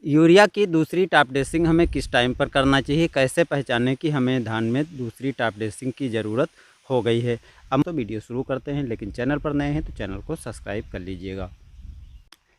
Urea की दूसरी top dressing हमें किस टाइम पर करना चाहिए, कैसे पहचानें कि हमें धान में दूसरी टॉप ड्रेसिंग की ज़रूरत हो गई है। अब तो वीडियो शुरू करते हैं, लेकिन चैनल पर नए हैं तो चैनल को सब्सक्राइब कर लीजिएगा।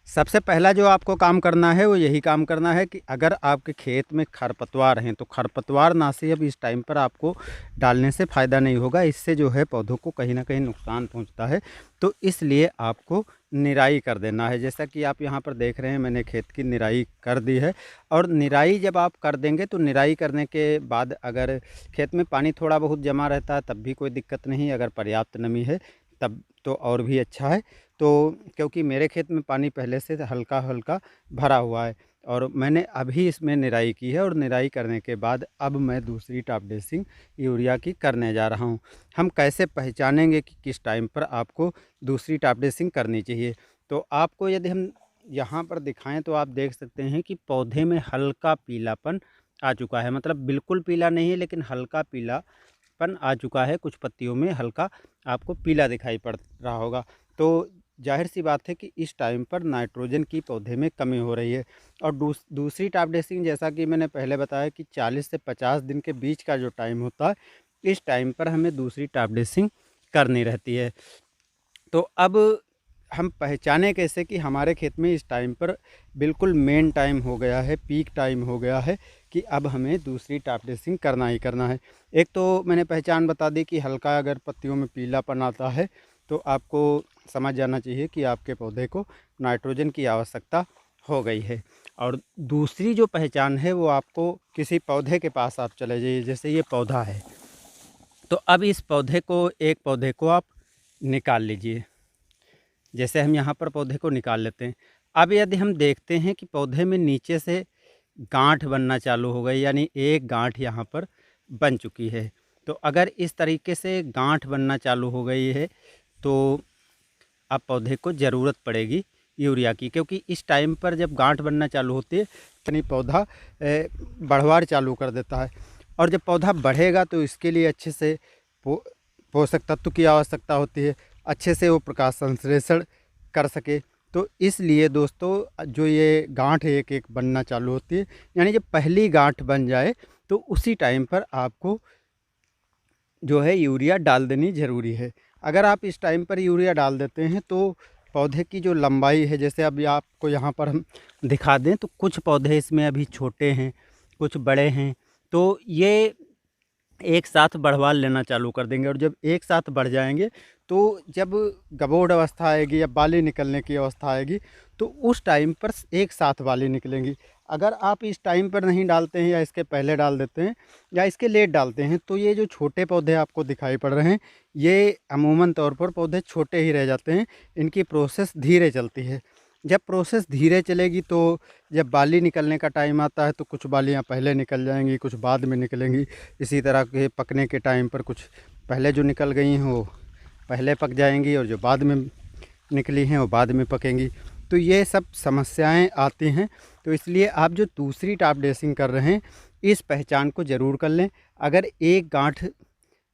सबसे पहला जो आपको काम करना है वो यही काम करना है कि अगर आपके खेत में खरपतवार हैं तो खरपतवार नाशी अब इस टाइम पर आपको डालने से फ़ायदा नहीं होगा। इससे जो है पौधों को कहीं ना कहीं नुकसान पहुंचता है। तो इसलिए आपको निराई कर देना है। जैसा कि आप यहाँ पर देख रहे हैं, मैंने खेत की निराई कर दी है। और निराई जब आप कर देंगे तो निराई करने के बाद अगर खेत में पानी थोड़ा बहुत जमा रहता है तब भी कोई दिक्कत नहीं, अगर पर्याप्त नमी है तब तो और भी अच्छा है। तो क्योंकि मेरे खेत में पानी पहले से हल्का हल्का भरा हुआ है और मैंने अभी इसमें निराई की है, और निराई करने के बाद अब मैं दूसरी टॉप ड्रेसिंग यूरिया की करने जा रहा हूँ। हम कैसे पहचानेंगे कि किस टाइम पर आपको दूसरी टॉप ड्रेसिंग करनी चाहिए? तो आपको यदि हम यहाँ पर दिखाएं तो आप देख सकते हैं कि पौधे में हल्का पीलापन आ चुका है। मतलब बिल्कुल पीला नहीं है, लेकिन हल्का पीलापन आ चुका है। कुछ पत्तियों में हल्का आपको पीला दिखाई पड़ रहा होगा। तो जाहिर सी बात है कि इस टाइम पर नाइट्रोजन की पौधे में कमी हो रही है। और दूसरी टॉप ड्रेसिंग, जैसा कि मैंने पहले बताया कि 40 से 50 दिन के बीच का जो टाइम होता है, इस टाइम पर हमें दूसरी टॉप ड्रेसिंग करनी रहती है। तो अब हम पहचाने कैसे कि हमारे खेत में इस टाइम पर बिल्कुल मेन टाइम हो गया है, पीक टाइम हो गया है कि अब हमें दूसरी टॉप ड्रेसिंग करना ही करना है। एक तो मैंने पहचान बता दी कि हल्का अगर पत्तियों में पीलापन आता है तो आपको समझ जाना चाहिए कि आपके पौधे को नाइट्रोजन की आवश्यकता हो गई है। और दूसरी जो पहचान है वो आपको किसी पौधे के पास आप चले जाइए। जैसे ये पौधा है, तो अब इस पौधे को, एक पौधे को आप निकाल लीजिए। जैसे हम यहाँ पर पौधे को निकाल लेते हैं। अब यदि हम देखते हैं कि पौधे में नीचे से गांठ बनना चालू हो गई, यानी एक गांठ यहाँ पर बन चुकी है। तो अगर इस तरीके से गांठ बनना चालू हो गई है तो अब पौधे को ज़रूरत पड़ेगी यूरिया की, क्योंकि इस टाइम पर जब गांठ बनना चालू होती है यानी पौधा बढ़वार चालू कर देता है। और जब पौधा बढ़ेगा तो इसके लिए अच्छे से पोषक तत्व की आवश्यकता होती है, अच्छे से वो प्रकाश संश्लेषण कर सके। तो इसलिए दोस्तों, जो ये गांठ एक एक बनना चालू होती है, यानी जब पहली गांठ बन जाए तो उसी टाइम पर आपको जो है यूरिया डाल देनी ज़रूरी है। अगर आप इस टाइम पर यूरिया डाल देते हैं तो पौधे की जो लंबाई है, जैसे अभी आपको यहाँ पर हम दिखा दें तो कुछ पौधे इसमें अभी छोटे हैं, कुछ बड़े हैं। तो ये एक साथ बढ़वा लेना चालू कर देंगे, और जब एक साथ बढ़ जाएंगे तो जब गबोड़ अवस्था आएगी या बाली निकलने की अवस्था आएगी तो उस टाइम पर एक साथ बाली निकलेंगी। अगर आप इस टाइम पर नहीं डालते हैं या इसके पहले डाल देते हैं या इसके लेट डालते हैं तो ये जो छोटे पौधे आपको दिखाई पड़ रहे हैं, ये अमूमन तौर पर पौधे छोटे ही रह जाते हैं। इनकी प्रोसेस धीरे चलती है। जब प्रोसेस धीरे चलेगी तो जब बाली निकलने का टाइम आता है तो कुछ बालियाँ पहले निकल जाएंगी, कुछ बाद में निकलेंगी। इसी तरह के पकने के टाइम पर कुछ पहले जो निकल गई हैं वो पहले पक जाएंगी, और जो बाद में निकली हैं वो बाद में पकेंगी। तो ये सब समस्याएं आती हैं। तो इसलिए आप जो दूसरी टॉप ड्रेसिंग कर रहे हैं, इस पहचान को ज़रूर कर लें। अगर एक गांठ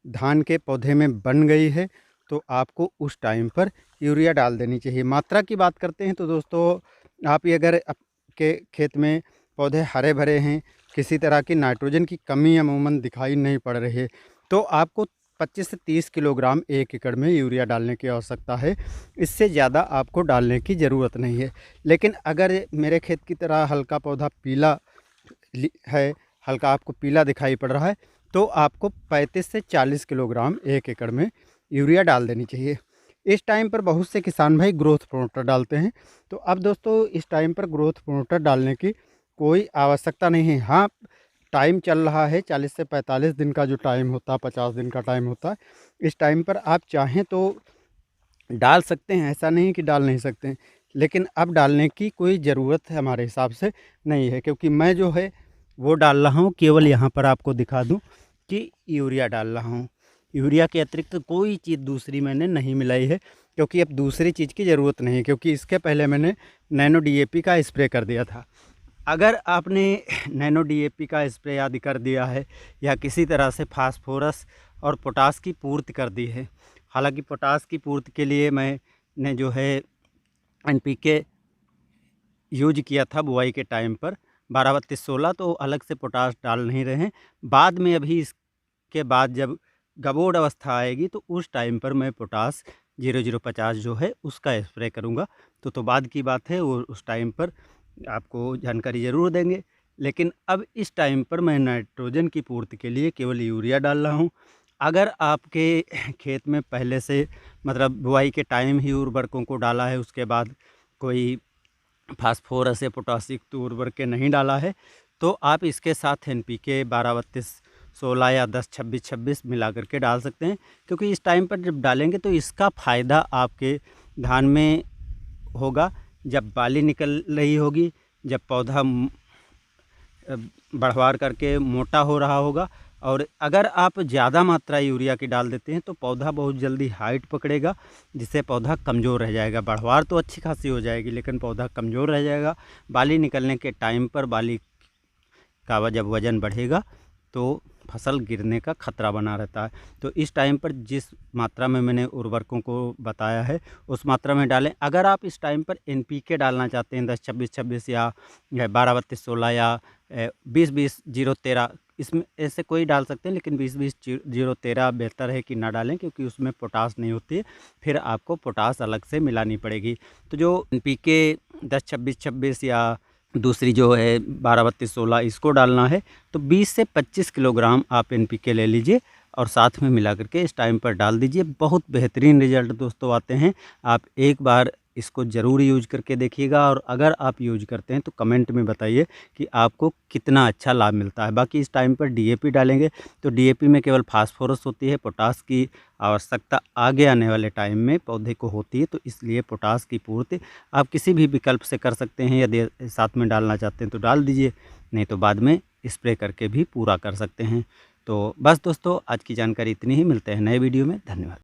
धान के पौधे में बन गई है तो आपको उस टाइम पर यूरिया डाल देनी चाहिए। मात्रा की बात करते हैं तो दोस्तों, आप ये अगर आपके खेत में पौधे हरे भरे हैं, किसी तरह की नाइट्रोजन की कमी अमूमन दिखाई नहीं पड़ रही है, तो आपको 25 से 30 किलोग्राम एक एकड़ में यूरिया डालने की आवश्यकता है। इससे ज़्यादा आपको डालने की ज़रूरत नहीं है। लेकिन अगर मेरे खेत की तरह हल्का पौधा पीला है, हल्का आपको पीला दिखाई पड़ रहा है, तो आपको 35 से 40 किलोग्राम एक एकड़ में यूरिया डाल देनी चाहिए। इस टाइम पर बहुत से किसान भाई ग्रोथ प्रमोटर डालते हैं। तो अब दोस्तों, इस टाइम पर ग्रोथ प्रमोटर डालने की कोई आवश्यकता नहीं है। हाँ, टाइम चल रहा है, 40 से 45 दिन का जो टाइम होता है, 50 दिन का टाइम होता है, इस टाइम पर आप चाहें तो डाल सकते हैं, ऐसा नहीं कि डाल नहीं सकते हैं। लेकिन अब डालने की कोई ज़रूरत हमारे हिसाब से नहीं है, क्योंकि मैं जो है वो डाल रहा हूँ, केवल यहाँ पर आपको दिखा दूँ कि यूरिया डाल रहा हूँ। यूरिया के अतिरिक्त कोई चीज़ दूसरी मैंने नहीं मिलाई है, क्योंकि अब दूसरी चीज़ की ज़रूरत नहीं है, क्योंकि इसके पहले मैंने नैनो डीएपी का स्प्रे कर दिया था। अगर आपने नैनो डीएपी का स्प्रे आदि कर दिया है या किसी तरह से फास्फोरस और पोटास की पूर्ति कर दी है, हालांकि पोटास की पूर्ति के लिए मैंने जो है एनपीके यूज किया था बुआई के टाइम पर 12-32-16, तो अलग से पोटास डाल नहीं रहे हैं। बाद में अभी इसके बाद जब गबोड़ अवस्था आएगी तो उस टाइम पर मैं पोटास 0050 जो है उसका स्प्रे करूँगा। तो बाद की बात है, वो उस टाइम पर आपको जानकारी ज़रूर देंगे। लेकिन अब इस टाइम पर मैं नाइट्रोजन की पूर्ति के लिए केवल यूरिया डाल रहा हूँ। अगर आपके खेत में पहले से मतलब बुआई के टाइम ही उर्वरकों को डाला है, उसके बाद कोई फास्फोरस या पोटासिक उर्वरक के नहीं डाला है, तो आप इसके साथ NPK 12-32-16 या 10-26-26 मिला करके डाल सकते हैं। क्योंकि इस टाइम पर जब डालेंगे तो इसका फ़ायदा आपके धान में होगा जब बाली निकल रही होगी, जब पौधा बढ़वार करके मोटा हो रहा होगा। और अगर आप ज़्यादा मात्रा यूरिया की डाल देते हैं तो पौधा बहुत जल्दी हाइट पकड़ेगा, जिससे पौधा कमज़ोर रह जाएगा। बढ़वार तो अच्छी खासी हो जाएगी लेकिन पौधा कमज़ोर रह जाएगा। बाली निकलने के टाइम पर बाली का जब वज़न बढ़ेगा तो फसल गिरने का खतरा बना रहता है। तो इस टाइम पर जिस मात्रा में मैंने उर्वरकों को बताया है उस मात्रा में डालें। अगर आप इस टाइम पर NPK डालना चाहते हैं 10-26-26 या 12-32-16 या 20-20-0-13, इसमें ऐसे कोई डाल सकते हैं, लेकिन 20-20-0-13 बेहतर है कि ना डालें, क्योंकि उसमें पोटास नहीं होती है, फिर आपको पोटास अलग से मिलानी पड़ेगी। तो जो NPK 10-26-26 या दूसरी जो है 12-32-16 इसको डालना है तो 20 से 25 किलोग्राम आप NPK ले लीजिए और साथ में मिला करके इस टाइम पर डाल दीजिए। बहुत बेहतरीन रिजल्ट दोस्तों आते हैं। आप एक बार इसको ज़रूर यूज करके देखिएगा, और अगर आप यूज करते हैं तो कमेंट में बताइए कि आपको कितना अच्छा लाभ मिलता है। बाकी इस टाइम पर DAP डालेंगे तो DAP में केवल फास्फोरस होती है, पोटास की आवश्यकता आगे आने वाले टाइम में पौधे को होती है, तो इसलिए पोटास की पूर्ति आप किसी भी विकल्प से कर सकते हैं। यदि साथ में डालना चाहते हैं तो डाल दीजिए, नहीं तो बाद में स्प्रे करके भी पूरा कर सकते हैं। तो बस दोस्तों, आज की जानकारी इतनी ही। मिलते हैं नए वीडियो में। धन्यवाद।